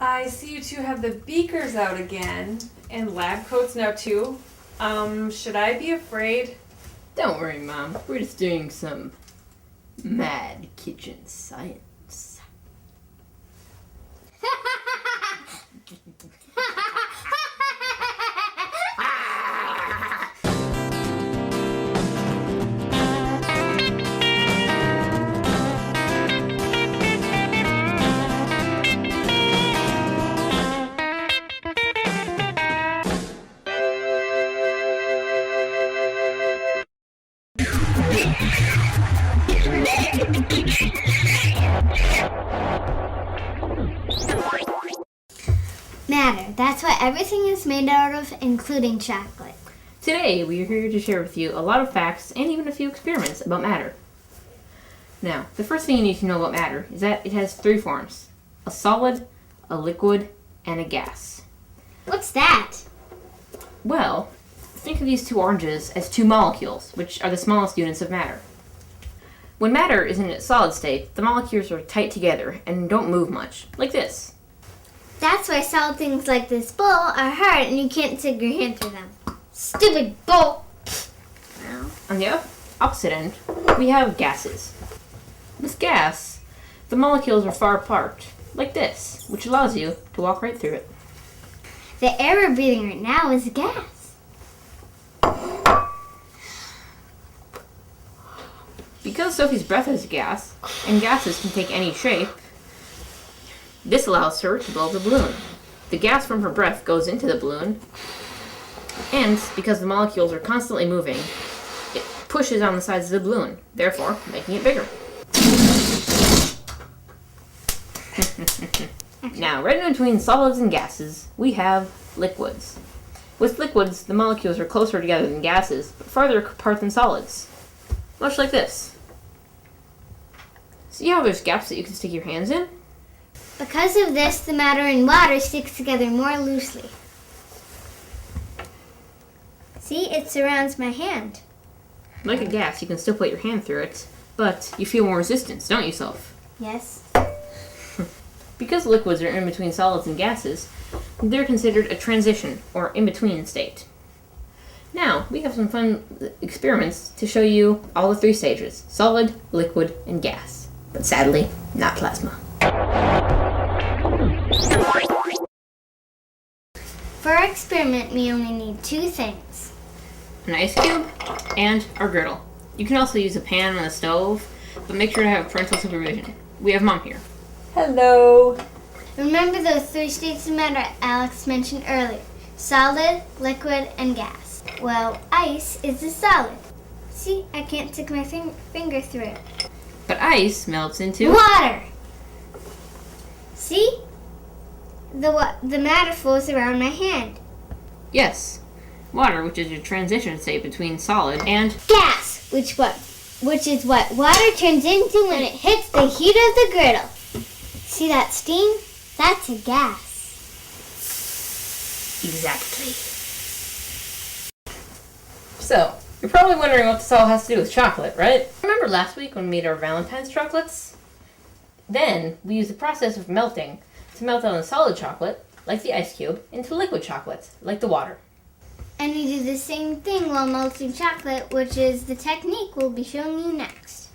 I see you two have the beakers out again, and lab coats now too. Should I be afraid? Don't worry, Mom. We're just doing some mad kitchen science. Matter. That's what everything is made out of, including chocolate. Today, we are here to share with you a lot of facts and even a few experiments about matter. Now, the first thing you need to know about matter is that it has three forms: a solid, a liquid, and a gas. What's that? Well, think of these two oranges as two molecules, which are the smallest units of matter. When matter is in its solid state, the molecules are tight together and don't move much, like this. That's why solid things like this bowl are hard and you can't stick your hand through them. Stupid bowl! Ow. On the opposite end, we have gases. With gas, the molecules are far apart, like this, which allows you to walk right through it. The air we're breathing right now is gas. Because Sophie's breath is a gas, and gases can take any shape, this allows her to blow the balloon. The gas from her breath goes into the balloon, and because the molecules are constantly moving, it pushes on the sides of the balloon, therefore making it bigger. Now, right in between solids and gases, we have liquids. With liquids, the molecules are closer together than gases, but farther apart than solids. Much like this. See how there's gaps that you can stick your hands in? Because of this, the matter in water sticks together more loosely. See, it surrounds my hand. Like a gas, you can still put your hand through it, but you feel more resistance, don't you, Soph? Yes. Because liquids are in between solids and gases, they're considered a transition, or in-between state. Now, we have some fun experiments to show you all the three stages: solid, liquid, and gas. But sadly, not plasma. For our experiment, we only need two things. An ice cube and our griddle. You can also use a pan on the stove, but make sure to have parental supervision. We have Mom here. Hello. Remember those three states of matter Alex mentioned earlier: solid, liquid, and gas. Well, ice is a solid. See, I can't stick my finger through it. But ice melts into Water! See? The matter flows around my hand. Yes, water, which is a transition state between solid and Gas, which is what water turns into when it hits the heat of the griddle. See that steam? That's a gas. exactly. So, you're probably wondering what this all has to do with chocolate, right? Remember last week when we made our Valentine's chocolates? Then, we used the process of melting to melt down the solid chocolate, like the ice cube, into liquid chocolate, like the water. And we do the same thing while melting chocolate, which is the technique we'll be showing you next.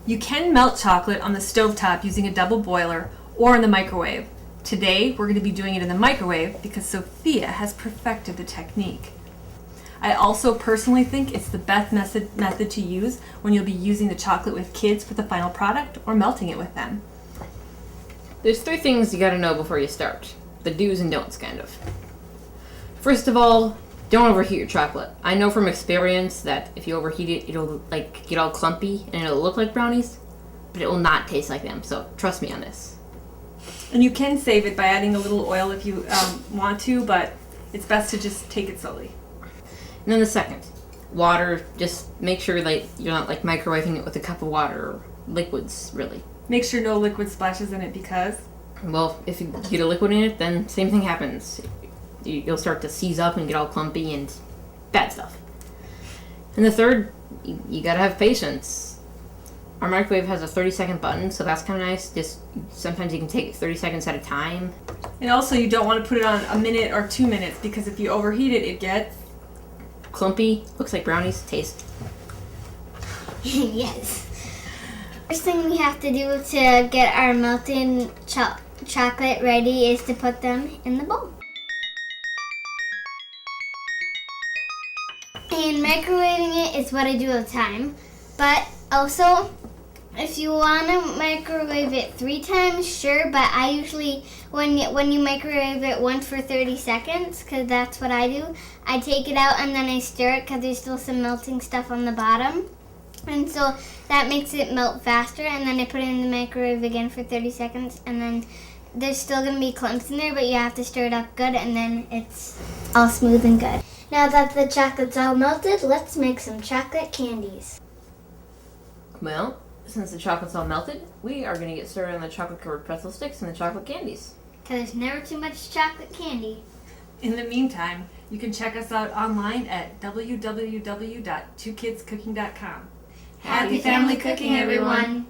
You can melt chocolate on the stovetop using a double boiler or in the microwave. Today, we're going to be doing it in the microwave because Sophia has perfected the technique. I also personally think it's the best method to use when you'll be using the chocolate with kids for the final product or melting it with them. There's three things you gotta know before you start. The do's and don'ts, kind of. First of all, don't overheat your chocolate. I know from experience that if you overheat it, it'll get all clumpy and it'll look like brownies, but it will not taste like them, so trust me on this. And you can save it by adding a little oil if you want to, but it's best to just take it slowly. And then the second, water, just make sure that you're not microwaving it with a cup of water or liquids, really. Make sure no liquid splashes in it because... Well, if you get a liquid in it, then same thing happens. You'll start to seize up and get all clumpy and bad stuff. And the third, you gotta have patience. Our microwave has a 30-second button, so that's kind of nice. Just sometimes you can take 30 seconds at a time. And also, you don't want to put it on a minute or 2 minutes because if you overheat it, it gets Clumpy, looks like brownies, taste. Yes. First thing we have to do to get our melted chocolate ready is to put them in the bowl. And microwaving it is what I do all the time. But also, if you want to microwave it 3 times, sure. But I usually, when you microwave it once for 30 seconds, because that's what I do, I take it out and then I stir it because there's still some melting stuff on the bottom. And so that makes it melt faster. And then I put it in the microwave again for 30 seconds. And then there's still going to be clumps in there, but you have to stir it up good. And then it's all smooth and good. Now that the chocolate's all melted, let's make some chocolate candies. Well, since the chocolate's all melted, we are going to get started on the chocolate-covered pretzel sticks and the chocolate candies. Because there's never too much chocolate candy. In the meantime, you can check us out online at www.twokidscooking.com. Happy family cooking, everyone!